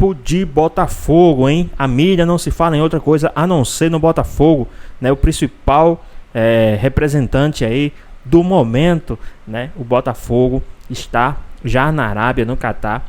campo de Botafogo, hein? A mídia não se fala em outra coisa a não ser no Botafogo, né? O principal representante aí do momento, né? O Botafogo está já na Arábia, no Catar,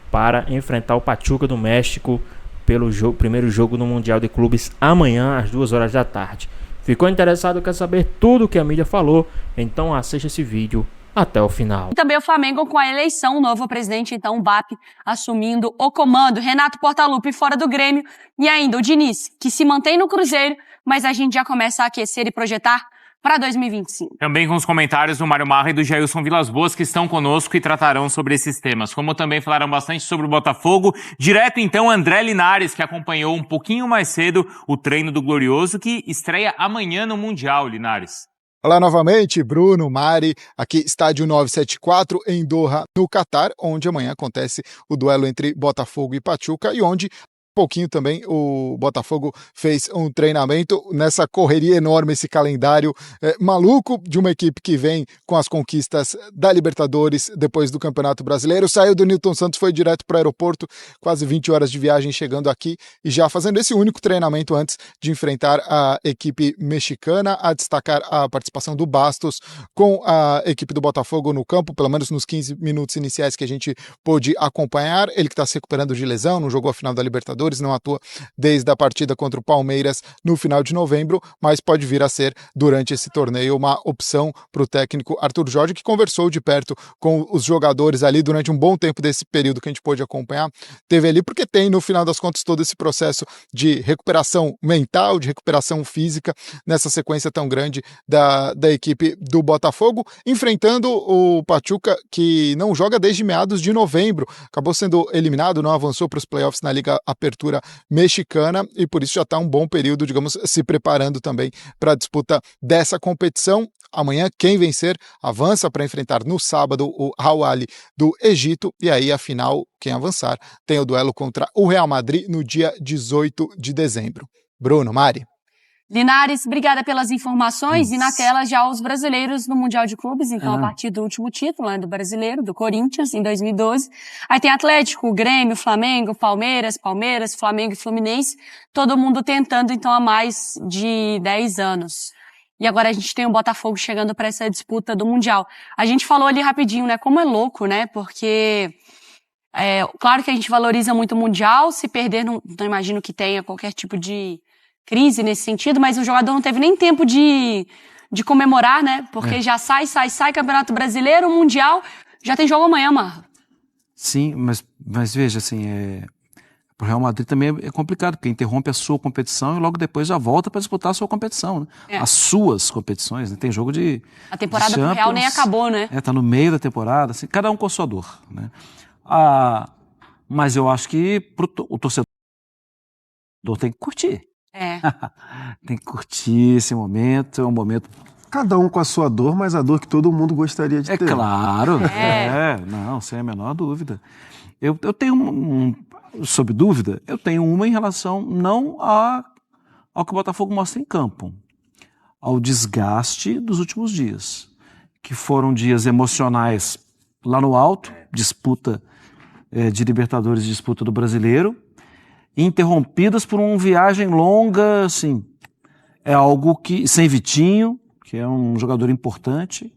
para enfrentar o Pachuca do México pelo primeiro jogo no Mundial de Clubes amanhã às 2 horas da tarde. Ficou interessado, quer saber tudo o que a mídia falou? Então assista esse vídeo até o final. E também o Flamengo com a eleição, o novo presidente, então, o VAP, assumindo o comando. Renato Portaluppi fora do Grêmio. E ainda o Diniz, que se mantém no Cruzeiro, mas a gente já começa a aquecer e projetar para 2025. Também com os comentários do Mário Marra e do Jailson Vilas Boas, que estão conosco e tratarão sobre esses temas. Como também falaram bastante sobre o Botafogo, direto então André Linares, que acompanhou um pouquinho mais cedo o treino do Glorioso, que estreia amanhã no Mundial, Linares. Olá novamente, Bruno, Mari, aqui estádio 974 em Doha, no Catar, onde amanhã acontece o duelo entre Botafogo e Pachuca e onde pouquinho também o Botafogo fez um treinamento nessa correria enorme, esse calendário maluco de uma equipe que vem com as conquistas da Libertadores depois do Campeonato Brasileiro, saiu do Newton Santos, foi direto para o aeroporto, quase 20 horas de viagem chegando aqui e já fazendo esse único treinamento antes de enfrentar a equipe mexicana, a destacar a participação do Bastos com a equipe do Botafogo no campo, pelo menos nos 15 minutos iniciais que a gente pôde acompanhar, ele que está se recuperando de lesão, não jogou a final da Libertadores, não atua desde a partida contra o Palmeiras no final de novembro, mas pode vir a ser, durante esse torneio, uma opção para o técnico Arthur Jorge, que conversou de perto com os jogadores ali durante um bom tempo desse período que a gente pôde acompanhar. Teve ali porque tem, no final das contas, todo esse processo de recuperação mental, de recuperação física, nessa sequência tão grande da equipe do Botafogo, enfrentando o Pachuca, que não joga desde meados de novembro, acabou sendo eliminado, não avançou para os playoffs na Liga Apertura mexicana e por isso já está um bom período, digamos, se preparando também para a disputa dessa competição. Amanhã, quem vencer avança para enfrentar no sábado o Al Ahly do Egito e aí, afinal, quem avançar tem o duelo contra o Real Madrid no dia 18 de dezembro. Bruno, Mari. Linares, obrigada pelas informações. E na tela já os brasileiros no Mundial de Clubes, então a partir do último título, né, do brasileiro, do Corinthians, em 2012. Aí tem Atlético, Grêmio, Flamengo, Palmeiras, Flamengo e Fluminense. Todo mundo tentando, então, há mais de 10 anos. E agora a gente tem o Botafogo chegando para essa disputa do Mundial. A gente falou ali rapidinho, né, como é louco, né, porque... claro que a gente valoriza muito o Mundial, se perder, não imagino que tenha qualquer tipo de crise nesse sentido, mas o jogador não teve nem tempo de comemorar, né? Porque já sai, Campeonato Brasileiro, Mundial, já tem jogo amanhã, Marra. Sim, mas veja, assim, pro Real Madrid também é complicado, porque interrompe a sua competição e logo depois já volta para disputar a sua competição, né? As suas competições, né? Tem jogo de a temporada pro Real nem acabou, né? Tá no meio da temporada, assim, cada um com a sua dor, né? Mas eu acho que o torcedor tem que curtir. Tem que curtir esse momento, é um momento... Cada um com a sua dor, mas a dor que todo mundo gostaria de ter. É claro, não, sem a menor dúvida. Eu tenho sob dúvida, eu tenho uma em relação não ao que o Botafogo mostra em campo, ao desgaste dos últimos dias, que foram dias emocionais lá no alto, disputa de Libertadores, disputa do Brasileiro, interrompidas por uma viagem longa, assim, é algo que, sem Vitinho, que é um jogador importante,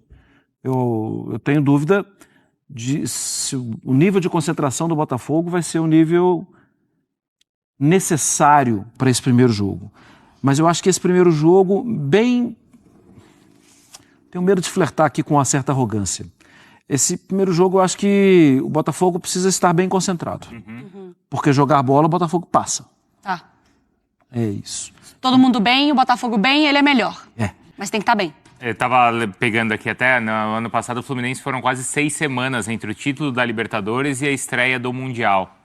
eu tenho dúvida de se o nível de concentração do Botafogo vai ser o nível necessário para esse primeiro jogo. Mas eu acho que esse primeiro jogo, tenho medo de flertar aqui com uma certa arrogância. Esse primeiro jogo, eu acho que o Botafogo precisa estar bem concentrado. Porque jogar bola, o Botafogo passa. Tá. É isso. Todo mundo bem, o Botafogo bem, ele é melhor. Mas tem que estar bem. Eu tava pegando aqui até, no ano passado o Fluminense foram quase 6 semanas entre o título da Libertadores e a estreia do Mundial.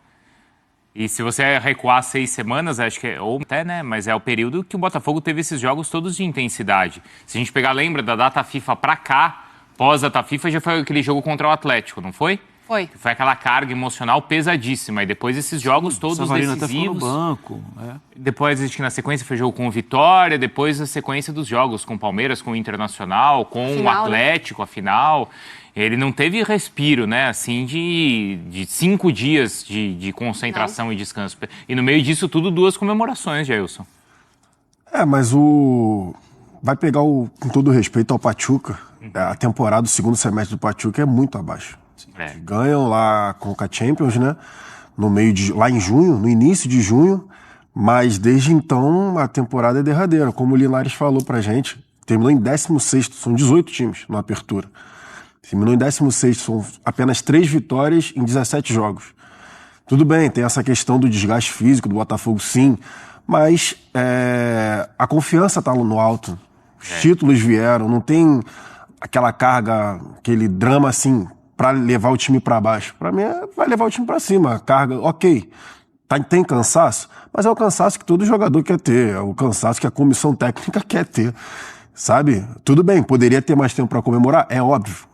E se você recuar 6 semanas, acho que ou até, né, mas é o período que o Botafogo teve esses jogos todos de intensidade. Se a gente pegar, lembra da data FIFA pra cá, pós-data FIFA, já foi aquele jogo contra o Atlético, não foi? Foi. Foi aquela carga emocional pesadíssima. E depois esses jogos todos Savarino decisivos. até ficou no banco. Depois, acho que na sequência foi jogo com o Vitória, depois a sequência dos jogos com o Palmeiras, com o Internacional, com o Atlético, a final. Ele não teve respiro, né, assim, de 5 dias de concentração e descanso. E no meio disso tudo, 2 comemorações, Jailson. Mas vai pegar com todo respeito ao Pachuca, a temporada do segundo semestre do Pachuca é muito abaixo. Ganham lá com a Champions, né? Lá em junho, no início de junho, mas desde então a temporada é derradeira. Como o Linares falou pra gente, terminou em 16º, são 18 times na apertura. Terminou em 16º, são apenas 3 vitórias em 17 jogos. Tudo bem, tem essa questão do desgaste físico do Botafogo, sim, mas a confiança tá no alto. Os títulos vieram, não tem aquela carga, aquele drama assim, para levar o time para baixo. Para mim, vai levar o time para cima. A carga, ok, tem cansaço, mas é o cansaço que todo jogador quer ter, é o cansaço que a comissão técnica quer ter, sabe? Tudo bem, poderia ter mais tempo para comemorar, é óbvio.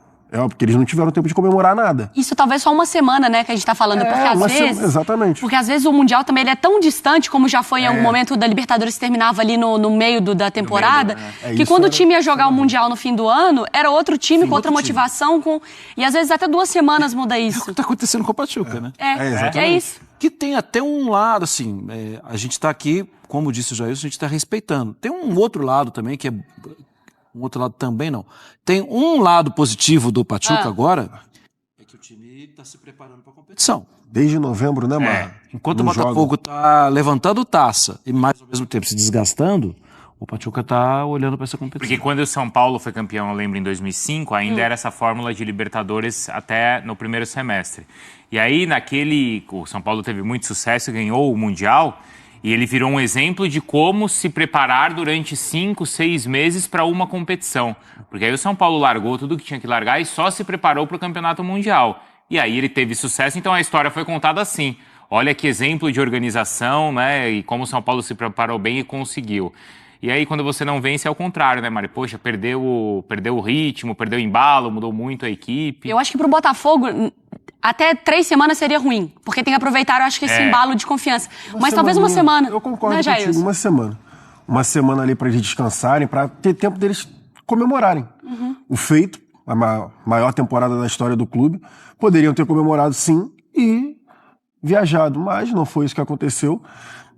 Porque eles não tiveram tempo de comemorar nada. Isso talvez só uma semana, né, que a gente tá falando, porque às vezes... Exatamente. Porque às vezes o Mundial também ele é tão distante, como já foi em algum momento da Libertadores que terminava ali no meio da temporada, que quando o time ia jogar o Mundial no fim do ano, era outro time, com outra motivação, e às vezes até 2 semanas muda isso. É o que tá acontecendo com o Pachuca, né? É isso. Que tem até um lado, assim, a gente tá aqui, como disse o Jailson, a gente tá respeitando. Tem um outro lado também, que é... Um outro lado também não. Tem um lado positivo do Pachuca agora, é que o time está se preparando para a competição. Desde novembro, né, Mar? Enquanto o Botafogo está levantando taça e mais ao mesmo tempo se desgastando, o Pachuca está olhando para essa competição. Porque quando o São Paulo foi campeão, eu lembro, em 2005, ainda era essa fórmula de Libertadores até no primeiro semestre. E aí, o São Paulo teve muito sucesso e ganhou o Mundial. E ele virou um exemplo de como se preparar durante 5, 6 meses para uma competição. Porque aí o São Paulo largou tudo que tinha que largar e só se preparou para o Campeonato Mundial. E aí ele teve sucesso, então a história foi contada assim. Olha que exemplo de organização, né? E como o São Paulo se preparou bem e conseguiu. E aí quando você não vence é o contrário, né, Mari? Poxa, perdeu o ritmo, perdeu o embalo, mudou muito a equipe. Eu acho que pro Botafogo... Até 3 semanas seria ruim, porque tem que aproveitar, eu acho que esse embalo de confiança. Mas talvez uma semana. Eu concordo né, contigo, uma semana. Uma semana ali para eles descansarem, para ter tempo deles comemorarem. O feito, a maior temporada da história do clube, poderiam ter comemorado sim e viajado, mas não foi isso que aconteceu.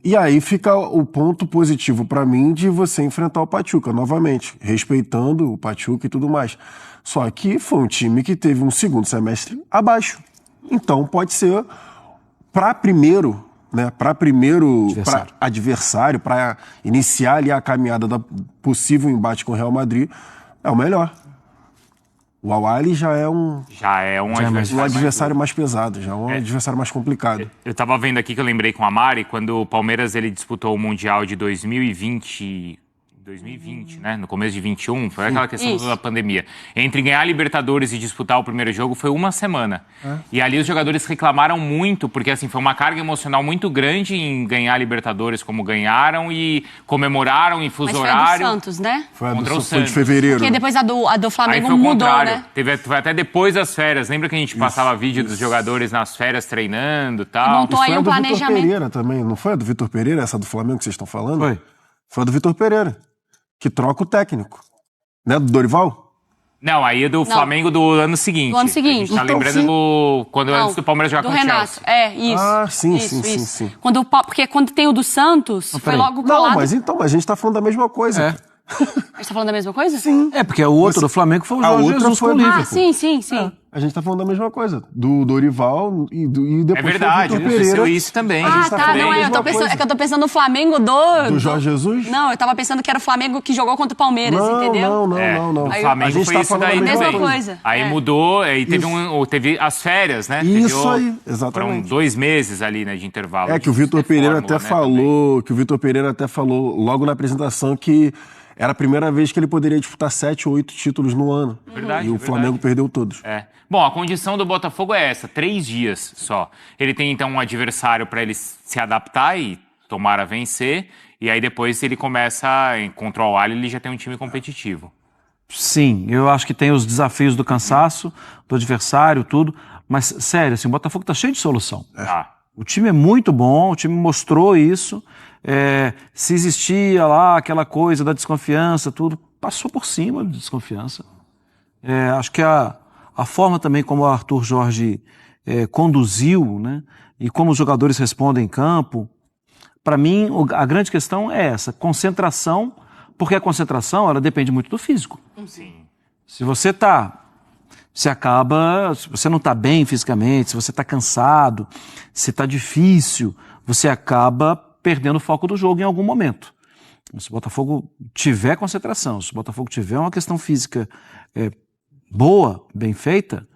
E aí fica o ponto positivo para mim de você enfrentar o Pachuca novamente, respeitando o Pachuca e tudo mais. Só que foi um time que teve um segundo semestre abaixo. Então pode ser para primeiro adversário, para iniciar ali a caminhada da possível embate com o Real Madrid, é o melhor. O Al-Ahly já é um adversário mais pesado, já é um adversário mais complicado. Eu estava vendo aqui que eu lembrei com a Mari, quando o Palmeiras ele disputou o Mundial de 2020, né? No começo de 21, foi aquela questão da pandemia. Entre ganhar a Libertadores e disputar o primeiro jogo foi uma semana. E ali os jogadores reclamaram muito, porque assim, foi uma carga emocional muito grande em ganhar a Libertadores como ganharam e comemoraram em fuso horário. Mas foi a do Santos, né? Foi de fevereiro. Porque depois a do Flamengo aí foi o mudou, contrário. né? Foi até depois das férias. Lembra que a gente passava vídeo dos jogadores nas férias treinando e tal? Montou aí um planejamento. Vitor Pereira também, não foi a do Vitor Pereira, essa do Flamengo que vocês estão falando? Foi a do Vitor Pereira. Que troca o técnico. Né, do Dorival? Não, aí é do Flamengo do ano seguinte. Do ano seguinte. A gente tá lembrando antes do Palmeiras jogar com o Renato. Chelsea. Isso. Ah, sim. Porque quando tem o do Santos, foi logo colado. Não, mas a gente tá falando da mesma coisa. A gente tá falando da mesma coisa? Sim. Porque o outro do Flamengo foi o Jorge Jesus com o Liverpool. Sim. A gente tá falando da mesma coisa. Do Dorival e depois É verdade, foi o Vitor Pereira. isso também. É que eu tô pensando no Flamengo do Jorge Jesus? Não, eu tava pensando que era o Flamengo que jogou contra o Palmeiras, entendeu? Não. O Flamengo foi isso daí mesma também. coisa. Aí mudou, aí teve as férias, né? Isso aí, exatamente. Foram 2 meses ali, né, de intervalo. Que o Vitor Pereira até falou, logo na apresentação que era a primeira vez que ele poderia disputar 7 ou 8 títulos no ano. Verdade, e o Flamengo perdeu todos. Bom, a condição do Botafogo é essa, 3 dias só. Ele tem, então, um adversário para ele se adaptar e tomar a vencer. E aí, depois, ele começa contra o Al-Ahly, ele já tem um time competitivo. Sim, eu acho que tem os desafios do cansaço, do adversário, tudo. Mas, sério, assim, o Botafogo tá cheio de solução. Tá. O time é muito bom, o time mostrou isso. Se existia lá aquela coisa da desconfiança, tudo, passou por cima da desconfiança. Acho que a forma também como o Arthur Jorge conduziu, né, e como os jogadores respondem em campo, para mim, a grande questão é essa, concentração, porque a concentração, ela depende muito do físico. Sim. Se você se você não está bem fisicamente, se você está cansado, se está difícil, você acaba perdendo o foco do jogo em algum momento. Se o Botafogo tiver concentração, se o Botafogo tiver uma questão física boa, bem feita,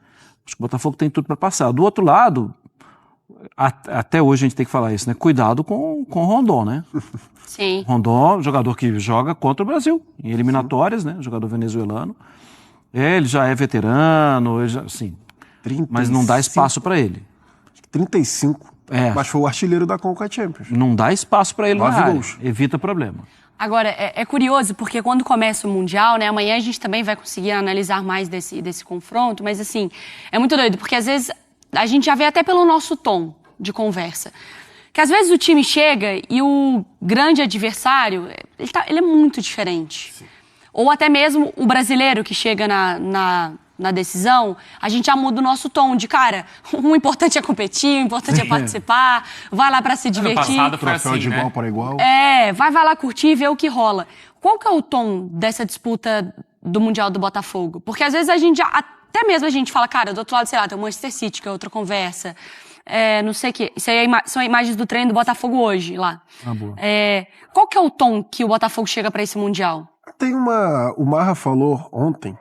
acho que o Botafogo tem tudo para passar. Do outro lado, até hoje a gente tem que falar isso, né? Cuidado com o Rondon, né? Sim. Rondon, jogador que joga contra o Brasil, em eliminatórias, né? Jogador venezuelano. Ele já é veterano, sim, mas não dá espaço para ele. 35. Mas foi o artilheiro da Conca Champions. Não dá espaço para ele 9 na área. gols. Evita problema. Agora, é curioso, porque quando começa o Mundial, né, amanhã a gente também vai conseguir analisar mais desse confronto, mas assim, é muito doido, porque às vezes a gente já vê até pelo nosso tom de conversa, que às vezes o time chega e o grande adversário, ele é muito diferente. Sim. Ou até mesmo o brasileiro que chega na decisão, a gente já muda o nosso tom de, cara, o importante é competir, o importante é participar, vai lá pra se divertir. Ano passado foi Troféu assim, de igual né? para igual. Vai lá curtir e ver o que rola. Qual que é o tom dessa disputa do Mundial do Botafogo? Porque às vezes até mesmo a gente fala, cara, do outro lado, sei lá, tem o Manchester City, que é outra conversa. Não sei o quê. Isso aí são imagens do treino do Botafogo hoje, lá. Boa. Qual que é o tom que o Botafogo chega pra esse Mundial? Tem o Marra falou ontem,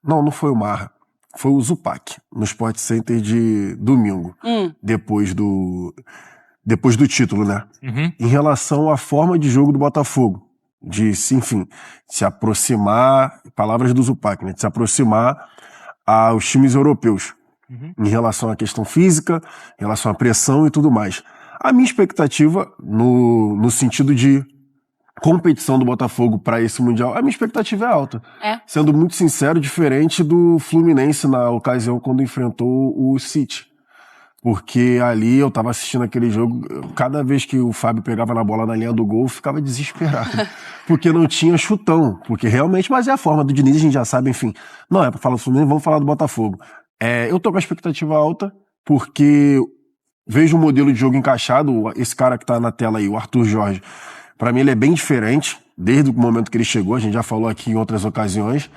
não foi o Marra, foi o Zupac, no Sport Center de domingo, depois do título, né? Uhum. Em relação à forma de jogo do Botafogo, se aproximar, palavras do Zupac, né? De se aproximar aos times europeus, em relação à questão física, em relação à pressão e tudo mais. A minha expectativa, no sentido de competição do Botafogo para esse Mundial, a minha expectativa é alta. Sendo muito sincero, diferente do Fluminense na ocasião quando enfrentou o City. Porque ali eu tava assistindo aquele jogo, cada vez que o Fábio pegava na bola na linha do gol, eu ficava desesperado. Porque não tinha chutão. Porque realmente, mas é a forma do Diniz, a gente já sabe, enfim. Não é pra falar do Fluminense, vamos falar do Botafogo. Eu tô com a expectativa alta, porque vejo o modelo de jogo encaixado, esse cara que tá na tela aí, o Arthur Jorge. Para mim ele é bem diferente, desde o momento que ele chegou, a gente já falou aqui em outras ocasiões.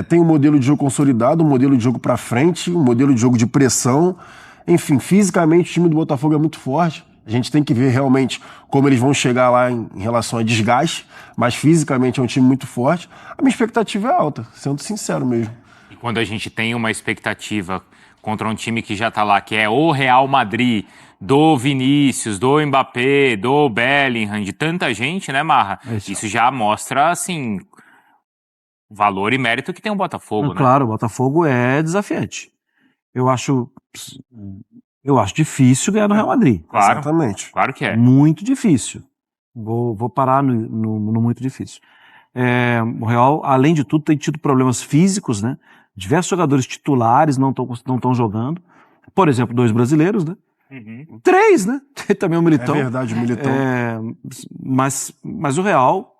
Tem um modelo de jogo consolidado, um modelo de jogo para frente, um modelo de jogo de pressão. Enfim, fisicamente o time do Botafogo é muito forte. A gente tem que ver realmente como eles vão chegar lá em relação a desgaste, mas fisicamente é um time muito forte. A minha expectativa é alta, sendo sincero mesmo. E quando a gente tem uma expectativa contra um time que já tá lá, que é o Real Madrid, do Vinícius, do Mbappé, do Bellingham, de tanta gente, né, Marra? Isso já mostra, assim, o valor e mérito que tem o Botafogo, né? Claro, o Botafogo é desafiante. Eu acho difícil ganhar do Real Madrid. Claro, exatamente. Claro que é. Muito difícil. Vou parar no muito difícil. O Real, além de tudo, tem tido problemas físicos, né? Diversos jogadores titulares não estão jogando. Por exemplo, 2 brasileiros, né? 3, né? Tem também o Militão. É verdade, o Militão. Mas o Real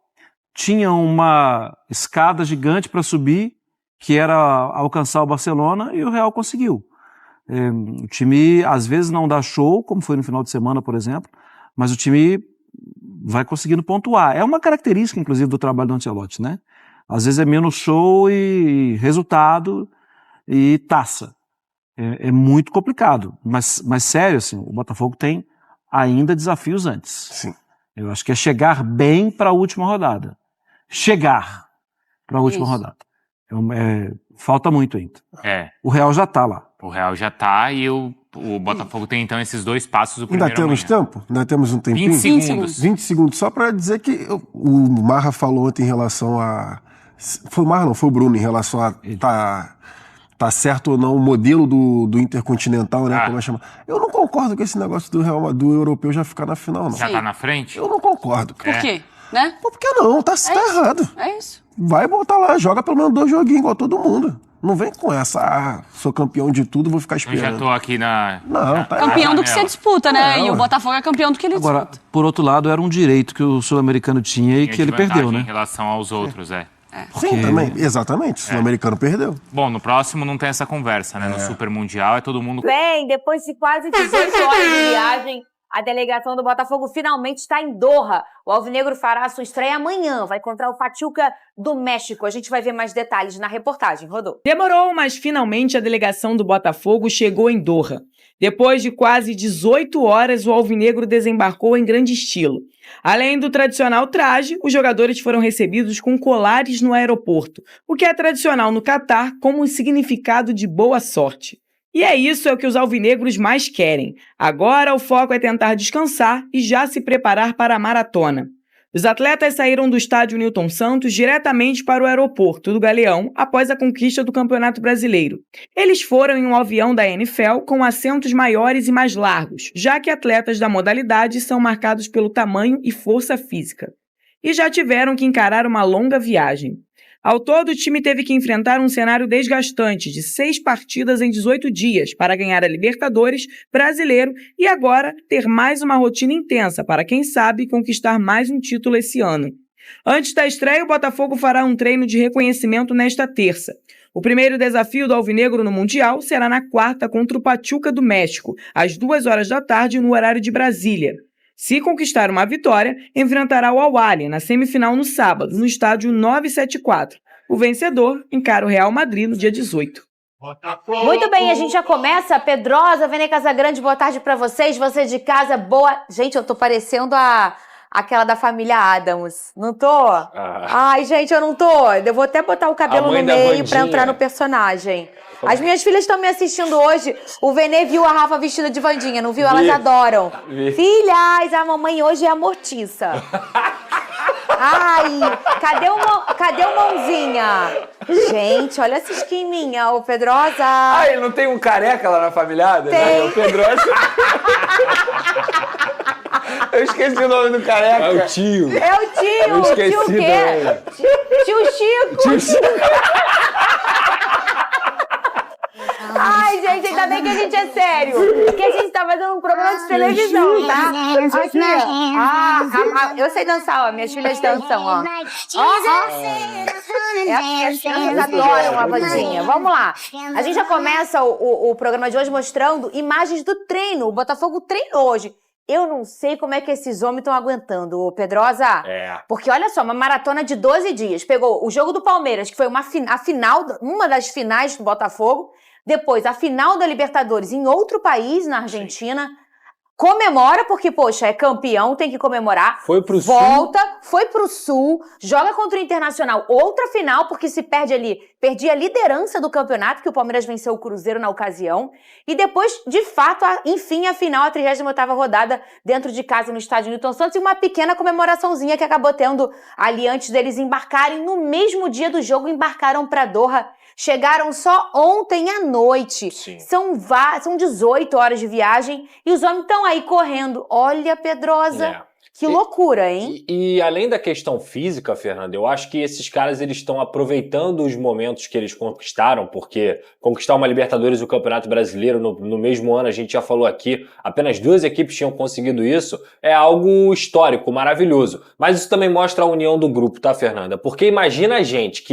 tinha uma escada gigante para subir, que era alcançar o Barcelona, e o Real conseguiu. O time, às vezes, não dá show, como foi no final de semana, por exemplo, mas o time vai conseguindo pontuar. É uma característica, inclusive, do trabalho do Ancelotti, né? Às vezes é menos show e resultado e taça. É muito complicado. Mas sério, assim, o Botafogo tem ainda desafios antes. Sim. Eu acho que é chegar bem para a última rodada. Chegar para a última rodada. Falta muito ainda. O Real já está lá. O Real já tá e o Botafogo tem então esses 2 passos do primeiro Ainda temos amanhã. tempo? Ainda temos um tempinho? 20 segundos. 20 segundos. Só para dizer que o Marra falou ontem em relação a... Foi o Marra, não, foi o Bruno, em relação a tá certo ou não o modelo do Intercontinental, né? Como é chamado. Eu não concordo com esse negócio do europeu já ficar na final, não. Já tá na frente? Eu não concordo. Por quê? Né? Por que não? Tá errado. É isso. Vai botar lá, joga pelo menos 2 joguinhos igual todo mundo. Não vem com essa, sou campeão de tudo, vou ficar Eu esperando. já tô aqui na... Não, tá Campeão do que você disputa, né? É, E o ué. Botafogo é campeão do que ele Agora, disputa. por outro lado, era um direito que o sul-americano tinha e Tinha que ele de vantagem perdeu, em né? relação aos outros, Sim, também. Exatamente. O sul-americano perdeu. Bom, no próximo não tem essa conversa, né? No Super Mundial é todo mundo... Bem, depois de quase 18 horas de viagem, a delegação do Botafogo finalmente está em Doha. O Alvinegro fará a sua estreia amanhã. Vai contra o Pachuca do México. A gente vai ver mais detalhes na reportagem. Rodou. Demorou, mas finalmente a delegação do Botafogo chegou em Doha. Depois de quase 18 horas, o Alvinegro desembarcou em grande estilo. Além do tradicional traje, os jogadores foram recebidos com colares no aeroporto, o que é tradicional no Catar como um significado de boa sorte. E é isso que os alvinegros mais querem. Agora o foco é tentar descansar e já se preparar para a maratona. Os atletas saíram do estádio Newton Santos diretamente para o aeroporto do Galeão após a conquista do Campeonato Brasileiro. Eles foram em um avião da NFL com assentos maiores e mais largos, já que atletas da modalidade são marcados pelo tamanho e força física. E já tiveram que encarar uma longa viagem. Ao todo, o time teve que enfrentar um cenário desgastante de 6 partidas em 18 dias para ganhar a Libertadores, Brasileiro e agora ter mais uma rotina intensa para, quem sabe, conquistar mais um título esse ano. Antes da estreia, o Botafogo fará um treino de reconhecimento nesta terça. O primeiro desafio do Alvinegro no Mundial será na quarta contra o Pachuca do México, às 2 da tarde no horário de Brasília. Se conquistar uma vitória, enfrentará o Al-Ahly na semifinal no sábado, no estádio 974. O vencedor encara o Real Madrid no dia 18. Muito bem, a gente já começa. Pedrosa, Vene Casagrande, boa tarde pra vocês. Você de casa, boa... Gente, eu tô parecendo aquela da família Addams. Não tô? Ai, gente, eu não tô. Eu vou até botar o cabelo no meio pra entrar no personagem. As minhas filhas estão me assistindo hoje. O Vene viu a Rafa vestida de Wandinha, não viu? Elas adoram. Filhas, a mamãe hoje é a Mortiça. Ai, cadê o Mãozinha? Gente, olha essa esquininha, ô Pedrosa. Ai, não tem um careca lá na família? Tem. Né? O Pedrosa. Eu esqueci o nome do careca. É o tio. Eu esqueci tio o quê? Tio Chico. Tio Chico. Ai, gente, ainda bem que a gente é sério. Porque a gente tá fazendo um programa de televisão, tá? Aqui, ó. Eu sei dançar, ó. Minhas filhas dançam, ó. As crianças adoram a Wandinha. Vamos lá. A gente já começa o programa de hoje mostrando imagens do treino. O Botafogo treinou hoje. Eu não sei como é que esses homens estão aguentando, Pedrosa. Porque olha só, uma maratona de 12 dias. Pegou o jogo do Palmeiras, que foi uma das finais do Botafogo. Depois, a final da Libertadores em outro país, na Argentina. Comemora, porque, poxa, é campeão, tem que comemorar. Foi pro Sul. Volta, foi pro Sul, joga contra o Internacional, outra final, porque se perde ali, perdia a liderança do campeonato, que o Palmeiras venceu o Cruzeiro na ocasião. E depois, de fato, enfim, a final, a 38ª rodada, dentro de casa, no estádio Newton Santos, e uma pequena comemoraçãozinha que acabou tendo ali antes deles embarcarem. No mesmo dia do jogo, embarcaram pra Doha. Chegaram só ontem à noite. Sim. São 18 horas de viagem e os homens estão aí correndo. Olha, Pedrosa, que loucura, hein? E além da questão física, Fernanda, eu acho que esses caras eles estão aproveitando os momentos que eles conquistaram, porque conquistar uma Libertadores e o Campeonato Brasileiro no mesmo ano, a gente já falou aqui, apenas 2 equipes tinham conseguido isso, é algo histórico, maravilhoso. Mas isso também mostra a união do grupo, tá, Fernanda? Porque imagina a gente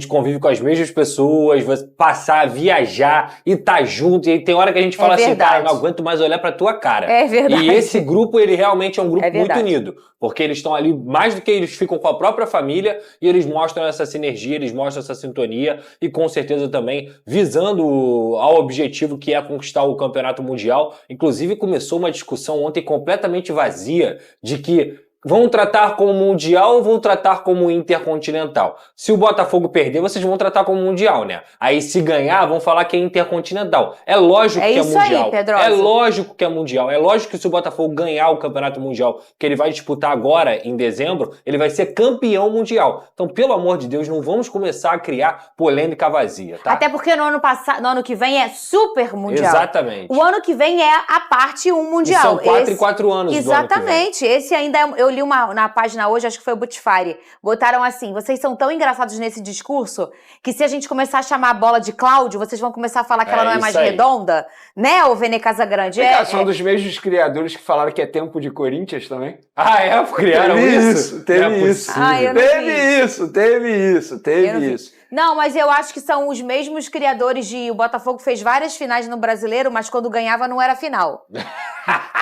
convive com as mesmas pessoas, vai passar, viajar e tá junto, e aí tem hora que a gente fala assim, cara, não aguento mais olhar pra tua cara. É verdade. E esse grupo, ele realmente é um grupo muito unido, porque eles estão ali, mais do que eles ficam com a própria família, e eles mostram essa sinergia, eles mostram essa sintonia, e com certeza também visando ao objetivo que é conquistar o Campeonato Mundial. Inclusive começou uma discussão ontem completamente vazia de que vão tratar como Mundial ou vão tratar como Intercontinental? Se o Botafogo perder, vocês vão tratar como Mundial, né? Aí se ganhar, vão falar que é Intercontinental. É lógico que é Mundial. É lógico que é Mundial. É lógico que se o Botafogo ganhar o Campeonato Mundial, que ele vai disputar agora em dezembro, ele vai ser campeão mundial. Então, pelo amor de Deus, não vamos começar a criar polêmica vazia, tá? Até porque no ano que vem é Super Mundial. Exatamente. O ano que vem é a parte 1 Mundial. E são 4 em 4 anos. Exatamente. Esse ainda é... Eu li na página hoje, acho que foi o Botifari, botaram assim, vocês são tão engraçados nesse discurso que se a gente começar a chamar a bola de Cláudio, vocês vão começar a falar que ela não é mais redonda, né, ô Vene Casagrande? São dos mesmos criadores que falaram que é tempo de Corinthians também. Criaram isso? Teve isso. Não, mas eu acho que são os mesmos criadores de... O Botafogo fez várias finais no Brasileiro, mas quando ganhava não era final.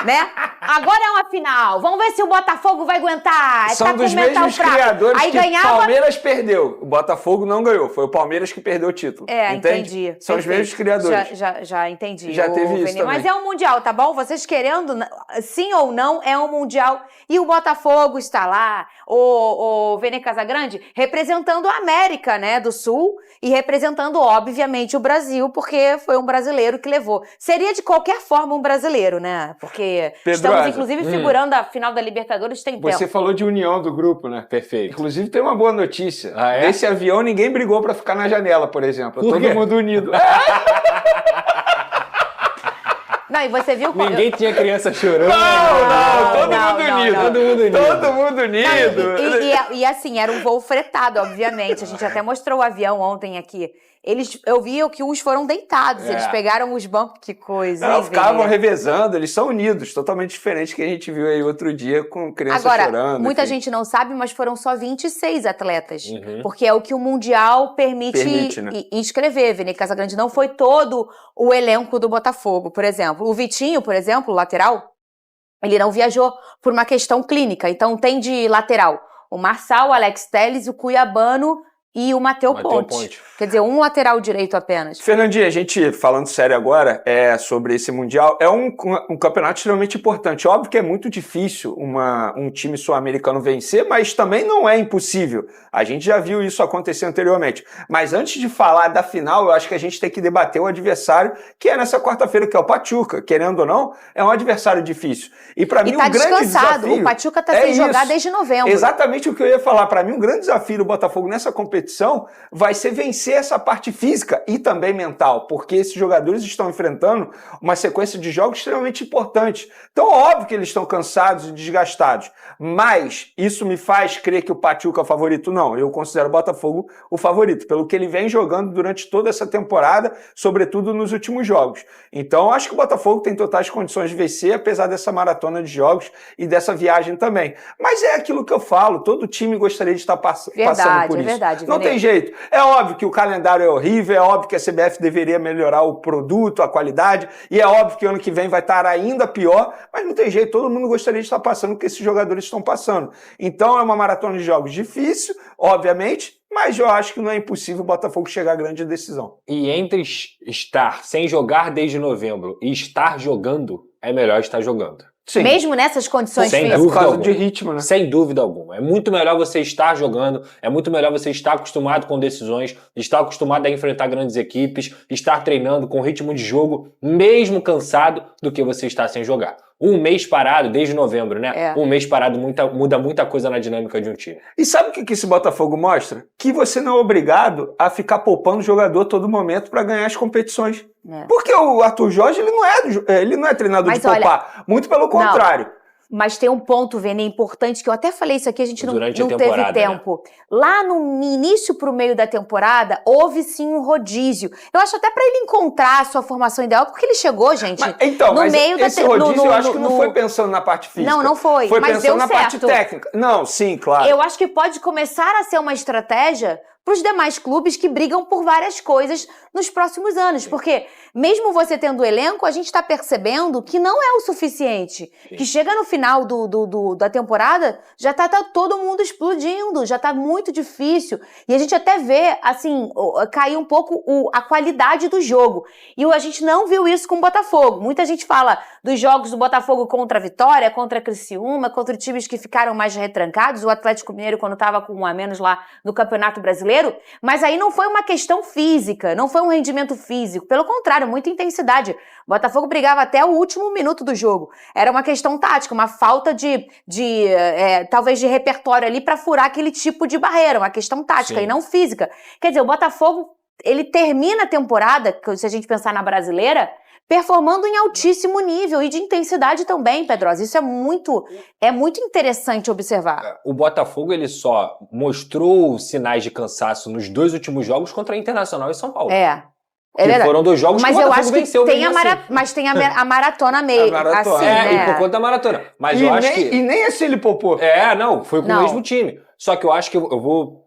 Né? Agora é uma final. Vamos ver se o Botafogo vai aguentar. São dos mesmos criadores aí que ganhava... Palmeiras perdeu. O Botafogo não ganhou. Foi o Palmeiras que perdeu o título. Entendi. São os mesmos criadores. Já entendi. Já teve isso também. Mas é um Mundial, tá bom? Vocês querendo, sim ou não, é um Mundial. E o Botafogo está lá, o Vene Casagrande, representando a América, né, do Sul, e representando, obviamente, o Brasil, porque foi um brasileiro que levou. Seria, de qualquer forma, um brasileiro, né? Porque estamos, inclusive, figurando a final da Libertadores tem tempo. Você falou de união do grupo, né? Perfeito. Inclusive, tem uma boa notícia. É? Nesse avião, ninguém brigou pra ficar na janela, por exemplo. Todo mundo unido. Não, e você viu... Ninguém tinha criança chorando. Todo mundo unido. E assim, era um voo fretado, obviamente. A gente até mostrou o avião ontem aqui. Eu vi que uns foram deitados, eles pegaram os bancos, que coisa. Não, ficavam revezando, eles são unidos, totalmente diferente que a gente viu aí outro dia com criança chorando. Agora, muita gente não sabe, mas foram só 26 atletas, porque é o que o Mundial permite né? inscrever. Vene Casagrande não foi todo o elenco do Botafogo, por exemplo. O Vitinho, por exemplo, o lateral, ele não viajou por uma questão clínica, então tem de lateral o Marçal, o Alex Telles, o Cuiabano e o Matheus Ponte. Quer dizer, um lateral direito apenas. Fernandinha, a gente, falando sério agora, sobre esse Mundial, é um campeonato extremamente importante. Óbvio que é muito difícil um time sul-americano vencer, mas também não é impossível. A gente já viu isso acontecer anteriormente. Mas antes de falar da final, eu acho que a gente tem que debater o adversário, que é nessa quarta-feira, que é o Pachuca. Querendo ou não, é um adversário difícil. E para mim, o grande desafio... O Pachuca tá sem jogar desde novembro. Exatamente o que eu ia falar. Para mim, um grande desafio do Botafogo nessa competição vai ser vencer essa parte física e também mental, porque esses jogadores estão enfrentando uma sequência de jogos extremamente importantes. Então, óbvio que eles estão cansados e desgastados, mas isso me faz crer que o Pachuca é o favorito? Não, eu considero o Botafogo o favorito, pelo que ele vem jogando durante toda essa temporada, sobretudo nos últimos jogos. Então, acho que o Botafogo tem totais condições de vencer, apesar dessa maratona de jogos e dessa viagem também. Mas é aquilo que eu falo, todo time gostaria de estar passando por isso. Verdade. Não tem jeito. É óbvio que o calendário é horrível, é óbvio que a CBF deveria melhorar o produto, a qualidade, e é óbvio que ano que vem vai estar ainda pior, mas não tem jeito, todo mundo gostaria de estar passando o que esses jogadores estão passando. Então é uma maratona de jogos difícil, obviamente, mas eu acho que não é impossível o Botafogo chegar à grande decisão. E entre estar sem jogar desde novembro e estar jogando, é melhor estar jogando. Sim. Mesmo nessas condições físicas? Por causa de ritmo, né? Sem dúvida alguma. É muito melhor você estar jogando, é muito melhor você estar acostumado com decisões, estar acostumado a enfrentar grandes equipes, estar treinando com ritmo de jogo, mesmo cansado, do que você estar sem jogar. Um mês parado, desde novembro, né? Um mês parado muda muita coisa na dinâmica de um time. E sabe o que esse Botafogo mostra? Que você não é obrigado a ficar poupando o jogador todo momento para ganhar as competições. Porque o Arthur Jorge, ele não é treinador de poupar. Muito pelo contrário. Mas tem um ponto, Vene, importante, que eu até falei isso aqui, a gente não teve tempo. Né? Lá no início pro meio da temporada, houve sim um rodízio. Eu acho até pra ele encontrar a sua formação ideal, porque ele chegou, gente, mas meio da esse rodízio eu acho que não foi pensando na parte física. Não foi. Foi mas pensando deu na certo. parte técnica. Não, sim, claro. Eu acho que pode começar a ser uma estratégia para os demais clubes que brigam por várias coisas nos próximos anos. Porque, mesmo você tendo elenco, a gente está percebendo que não é o suficiente. Sim. Que chega no final da temporada, já está todo mundo explodindo, já está muito difícil. E a gente até vê, assim, cair um pouco a qualidade do jogo. E a gente não viu isso com o Botafogo. Muita gente fala dos jogos do Botafogo contra a Vitória, contra a Criciúma, contra times que ficaram mais retrancados, o Atlético Mineiro quando estava com 1 a menos lá no Campeonato Brasileiro. Mas aí não foi uma questão física, não foi um rendimento físico, pelo contrário, muita intensidade. O Botafogo brigava até o último minuto do jogo. Era uma questão tática, uma falta talvez de repertório ali para furar aquele tipo de barreira, uma questão tática. Sim. E não física. Quer dizer, o Botafogo, ele termina a temporada, se a gente pensar na brasileira, performando em altíssimo nível e de intensidade também, Pedrosa. Isso é muito interessante observar. O Botafogo, ele só mostrou sinais de cansaço nos 2 últimos jogos contra a Internacional e São Paulo. É que verdade. Foram 2 jogos mas que o Botafogo eu acho venceu que tem mesmo assim. mas tem a maratona meio, assim, né? E por conta da maratona. Mas E eu acho nem, que... e nem assim ele poupou. Não, foi com Não. o mesmo time. Só que eu acho que eu vou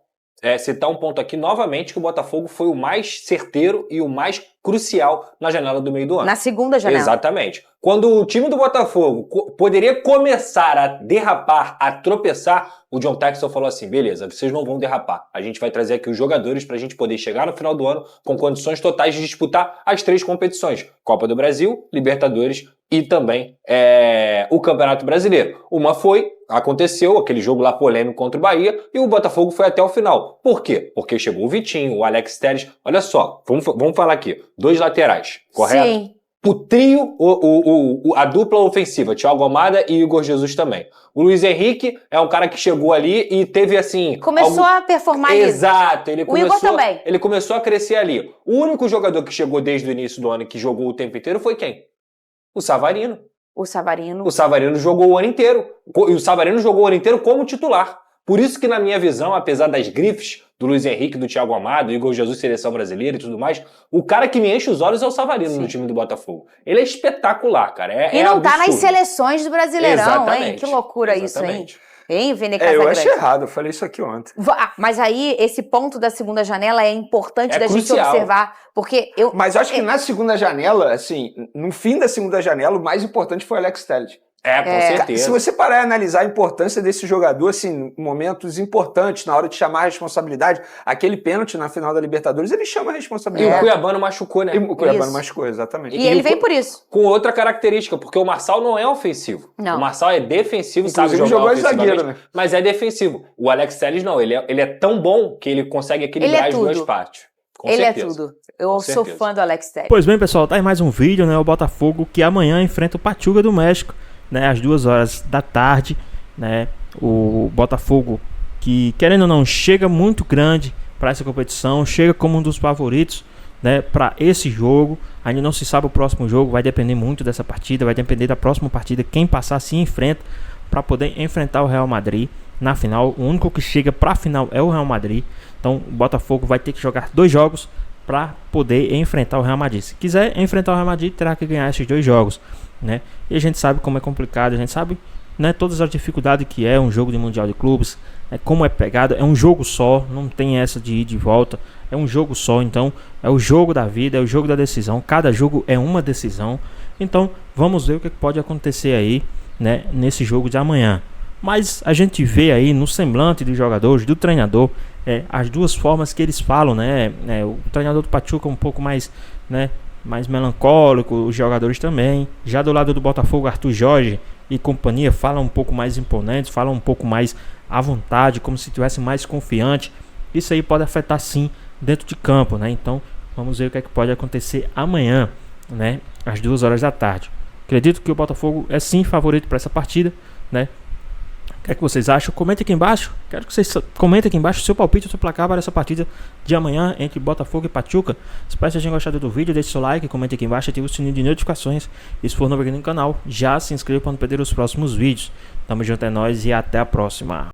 citar um ponto aqui novamente, que o Botafogo foi o mais certeiro e o mais crucial na janela do meio do ano. Na segunda janela. Exatamente. Quando o time do Botafogo poderia começar a derrapar, a tropeçar, o John Textor falou assim, beleza, vocês não vão derrapar. A gente vai trazer aqui os jogadores pra gente poder chegar no final do ano com condições totais de disputar as 3 competições. Copa do Brasil, Libertadores e também o Campeonato Brasileiro. Aconteceu aquele jogo lá polêmico contra o Bahia e o Botafogo foi até o final. Por quê? Porque chegou o Vitinho, o Alex Telles. Olha só, vamos falar aqui. 2 laterais, correto? Sim. O trio, a dupla ofensiva, Thiago Almada e Igor Jesus também. O Luiz Henrique é um cara que chegou ali e teve assim... Começou a performar ali. Exato. O Igor também. Ele começou a crescer ali. O único jogador que chegou desde o início do ano e que jogou o tempo inteiro foi quem? O Savarino. O Savarino. O Savarino jogou o ano inteiro. E o Savarino jogou o ano inteiro como titular. Por isso que, na minha visão, apesar das grifes do Luiz Henrique, do Thiago Amado, do Igor Jesus, seleção brasileira e tudo mais, o cara que me enche os olhos é o Savarino no time do Botafogo. Ele é espetacular, cara. E não tá absurdo. nas seleções do Brasileirão, Exatamente. hein? Que loucura Exatamente. isso, hein? Hein, Vene Eu Casagrande? achei errado, eu falei isso aqui ontem. Mas aí, esse ponto da segunda janela é importante da gente crucial. observar, porque Mas eu acho que na segunda janela, assim, no fim da segunda janela, o mais importante foi o Alex Telles. Com certeza. Se você parar e analisar a importância desse jogador, assim, momentos importantes, na hora de chamar a responsabilidade, aquele pênalti na final da Libertadores, ele chama a E responsabilidade. o Cuiabano machucou, né? E o Cuiabano Isso. machucou, exatamente. E ele vem por isso. Com outra característica, porque o Marçal não é ofensivo. Não. O Marçal é defensivo, Inclusive, sabe jogar jogou ofensivamente, zagueiro, né? mas é defensivo. O Alex Telles não, ele é tão bom que ele consegue equilibrar Ele é as duas tudo. partes. Com Ele certeza. é tudo. Eu sou certeza. fã do Alex Telles. Pois bem, pessoal, tá aí mais um vídeo, né? O Botafogo que amanhã enfrenta o Pachuca do México, né? Às 14h, né? O Botafogo que, querendo ou não, chega muito grande para essa competição, chega como um dos favoritos, né? Para esse jogo. Ainda não se sabe o próximo jogo, vai depender muito dessa partida, vai depender da próxima partida, quem passar se enfrenta para poder enfrentar o Real Madrid na final. O único que chega para a final é o Real Madrid. Então o Botafogo vai ter que jogar 2 jogos para poder enfrentar o Real Madrid. Se quiser enfrentar o Real Madrid, terá que ganhar esses 2 jogos, né? E a gente sabe como é complicado, a gente sabe, né, todas as dificuldades que é um jogo de Mundial de Clubes, como é pegado, é um jogo só, não tem essa de ir e de volta, é um jogo só, então é o jogo da vida, é o jogo da decisão, cada jogo é uma decisão. Então vamos ver o que pode acontecer aí, né, nesse jogo de amanhã. Mas a gente vê aí no semblante dos jogadores, do treinador, as duas formas que eles falam, né? O treinador do Pachuca um pouco mais, né, mais melancólico, os jogadores também. Já do lado do Botafogo, Arthur Jorge e companhia falam um pouco mais imponentes, falam um pouco mais à vontade, como se estivesse mais confiante. Isso aí pode afetar sim dentro de campo, né? Então vamos ver o que é que pode acontecer amanhã, né, às 14h. Acredito que o Botafogo é sim favorito para essa partida, né? O que é que vocês acham? Comente aqui embaixo. Quero que vocês comentem aqui embaixo o seu palpite, o seu placar para essa partida de amanhã entre Botafogo e Pachuca. Espero que vocês tenham gostado do vídeo. Deixe seu like, comente aqui embaixo, ative o sininho de notificações. E se for novo aqui no canal, já se inscreva para não perder os próximos vídeos. Tamo junto, é nóis e até a próxima.